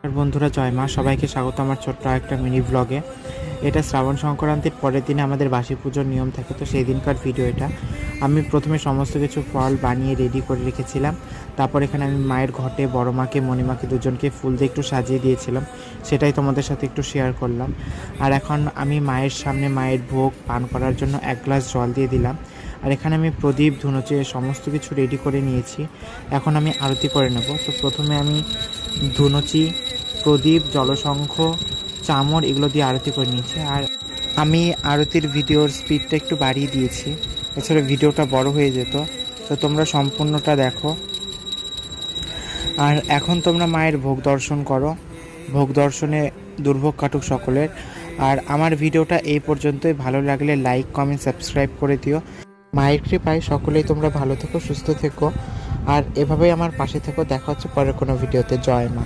আর বন্ধুরা জয় মা, সবাইকে স্বাগত আমার ছোট্ট একটা মিনি ব্লগে। এটা শ্রাবণ সংক্রান্তির পরের দিনে আমাদের বাসি পুজোর নিয়ম থাকে, তো সেই দিনকার ভিডিও এটা। আমি প্রথমে সমস্ত কিছু ফল বানিয়ে রেডি করে রেখেছিলাম। তারপর এখানে আমি মায়ের ঘটে বড় মাকে মণিমাকে দুজনকে ফুল দিয়ে একটু সাজিয়ে দিয়েছিলাম, সেটাই তোমাদের সাথে একটু শেয়ার করলাম। আর এখন আমি মায়ের সামনে মায়ের ভোগ পান করার জন্য 1 গ্লাস জল দিয়ে দিলাম। আর এখানে আমি প্রদীপ ধুনুচি সমস্ত কিছু রেডি করে নিয়েছি। এখন আমি আরতি করে নেব। তো প্রথমে আমি ধুনুচি, প্রদীপ, জলশঙ্খ, চামর এগুলো দিয়ে আরতি করে নিয়েছি। আর আমি আরতির ভিডিওর স্পিডটা একটু বাড়িয়ে দিয়েছি, এছাড়া ভিডিওটা বড় হয়ে যেত। তো তোমরা সম্পূর্ণটা দেখো। আর এখন তোমরা মায়ের ভোগ দর্শন করো। ভোগ দর্শনে দুর্ভোগ কাটুক সকলের। আর আমার ভিডিওটা এই পর্যন্তই। ভালো লাগলে লাইক, কমেন্ট, সাবস্ক্রাইব করে দিও। মায়ের কৃপায় সকলেই তোমরা ভালো থেকো, সুস্থ থেকো, আর এভাবেই আমার পাশে থেকো। দেখা হচ্ছে পরের কোনো ভিডিওতে। জয় মা।